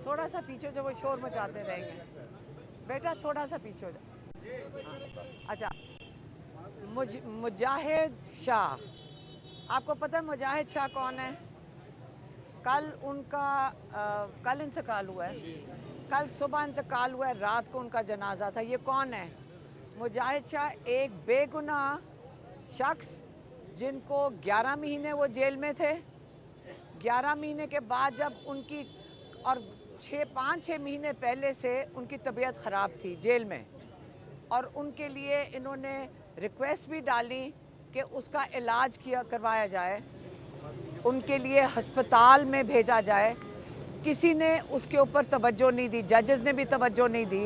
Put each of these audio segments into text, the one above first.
थोड़ा सा पीछे जो वो शोर मचाते रहेंगे। बेटा थोड़ा सा पीछे हो जाओ। अच्छा, मुजाहिद शाह, आपको पता है मुजाहिद शाह कौन है? कल उनका कल इंतकाल हुआ है, कल सुबह इंतकाल हुआ है, रात को उनका जनाजा था। ये कौन है? मुजाहिद शाह एक बेगुनाह शख्स जिनको 11 महीने वो जेल में थे। 11 महीने के बाद जब उनकी, और 5-6 महीने पहले से उनकी तबीयत ख़राब थी जेल में, और उनके लिए इन्होंने रिक्वेस्ट भी डाली कि उसका इलाज करवाया जाए, उनके लिए हस्पताल में भेजा जाए। किसी ने उसके ऊपर तवज्जो नहीं दी, जजेस ने भी तवज्जो नहीं दी,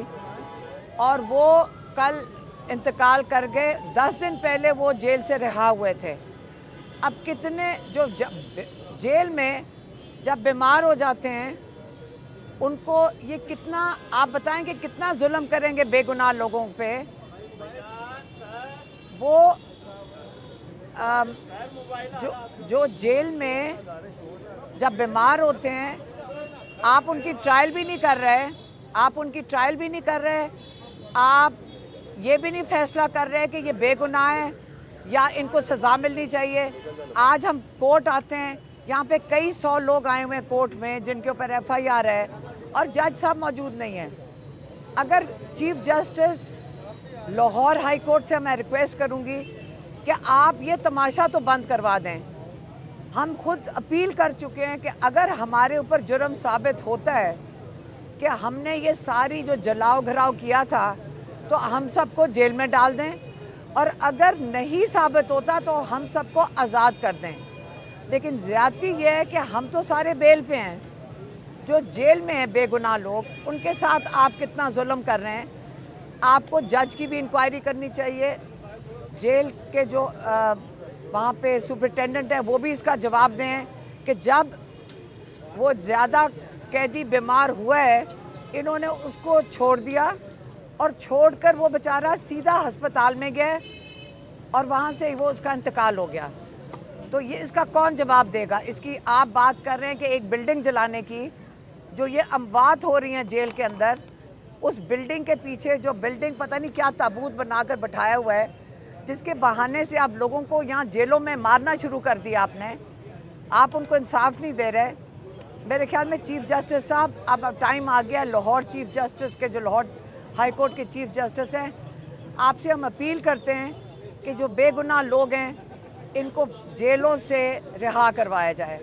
और वो कल इंतकाल कर गए। 10 दिन पहले वो जेल से रिहा हुए थे। अब कितने जो जेल में जब बीमार हो जाते हैं उनको ये कितना, आप बताएं कि कितना जुल्म करेंगे बेगुनाह लोगों पे। वो जो जेल में जब बीमार होते हैं, आप उनकी ट्रायल भी नहीं कर रहे, आप ये भी नहीं फैसला कर रहे कि ये बेगुनाह है या इनको सजा मिलनी चाहिए। आज हम कोर्ट आते हैं, यहाँ पे कई 100 लोग आए हुए हैं कोर्ट में जिनके ऊपर FIR है, और जज साहब मौजूद नहीं है। अगर chief justice Lahore high court से मैं रिक्वेस्ट करूंगी कि आप ये तमाशा तो बंद करवा दें। हम खुद अपील कर चुके हैं कि अगर हमारे ऊपर जुर्म साबित होता है कि हमने ये सारी जो जलाओ घराव किया था, तो हम सबको जेल में डाल दें, और अगर नहीं साबित होता तो हम सबको आज़ाद कर दें। लेकिन ज़्यादती ये है कि हम तो सारे बेल पे हैं, जो जेल में हैं बेगुनाह लोग, उनके साथ आप कितना जुल्म कर रहे हैं। आपको जज की भी इंक्वायरी करनी चाहिए। जेल के जो वहाँ पे सुपरिटेंडेंट है वो भी इसका जवाब दें कि जब वो ज़्यादा कैदी बीमार हुआ है, इन्होंने उसको छोड़ दिया, और छोड़कर वो बेचारा सीधा अस्पताल में गया और वहाँ से वो उसका इंतकाल हो गया। तो ये इसका कौन जवाब देगा? इसकी आप बात कर रहे हैं कि एक बिल्डिंग जलाने की, जो ये अमवात हो रही हैं जेल के अंदर, उस बिल्डिंग के पीछे जो बिल्डिंग पता नहीं क्या ताबूत बनाकर बैठाया हुआ है, जिसके बहाने से आप लोगों को यहाँ जेलों में मारना शुरू कर दिया आपने। आप उनको इंसाफ नहीं दे रहे। मेरे ख्याल में चीफ जस्टिस साहब, अब टाइम आ गया, लाहौर चीफ जस्टिस के, जो लाहौर हाई कोर्ट के चीफ जस्टिस हैं, आपसे हम अपील करते हैं कि जो बेगुनाह लोग हैं इनको जेलों से रिहा करवाया जाए।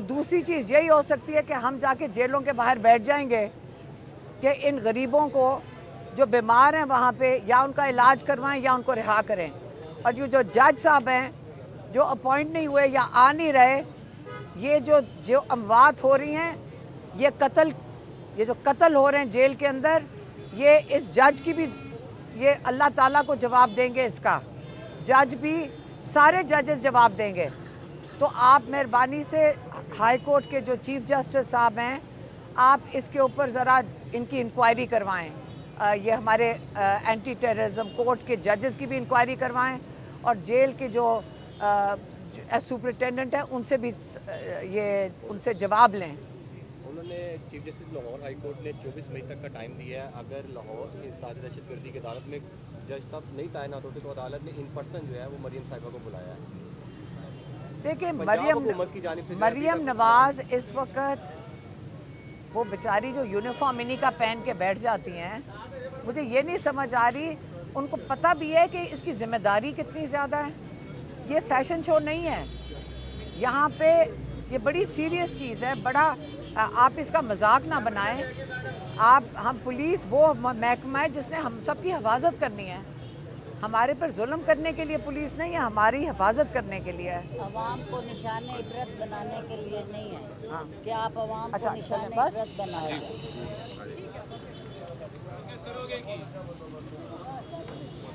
दूसरी चीज़ यही हो सकती है कि हम जाके जेलों के बाहर बैठ जाएंगे कि इन गरीबों को जो बीमार हैं वहाँ पे या उनका इलाज करवाएं या उनको रिहा करें। और जो जज साहब हैं जो अपॉइंट नहीं हुए या आ नहीं रहे, ये जो अमवात हो रही हैं, ये जो कत्ल हो रहे हैं जेल के अंदर, ये इस जज की भी, ये अल्लाह ताला को जवाब देंगे इसका। जज भी, सारे जजेस जवाब देंगे। तो आप मेहरबानी से हाई कोर्ट के जो चीफ जस्टिस साहब हैं, आप इसके ऊपर ज़रा इनकी इंक्वायरी करवाएं। ये हमारे एंटी टेररिज्म कोर्ट के जजेस की भी इंक्वायरी करवाएं, और जेल के जो सुपरिटेंडेंट हैं उनसे भी उनसे जवाब लें। उन्होंने chief justice Lahore high court ने 24 मई तक का टाइम दिया है। अगर लाहौर की दहशतगर्दी की अदालत में जज साहब नहीं तैनात होते तो अदालत ने इन पर्सन जो है वो मरियम साहिबा को बुलाया है। देखिए, मरियम नवाज इस वक्त वो बेचारी जो यूनिफॉर्म इन्हीं का पहन के बैठ जाती हैं, मुझे ये नहीं समझ आ रही, उनको पता भी है कि इसकी जिम्मेदारी कितनी ज़्यादा है। ये फैशन शो नहीं है, यहाँ पे ये बड़ी सीरियस चीज़ है। बड़ा आप इसका मजाक ना बनाएं। हम पुलिस वो महकमा है जिसने हम सब की हिफाजत करनी है। हमारे पर जुल्म करने के लिए पुलिस नहीं है, हमारी हिफाजत करने के लिए है। अवाम को निशाने इबरत बनाने के लिए नहीं है। हाँ, क्या आप अवाम को निशाने इबरत बनाओगे?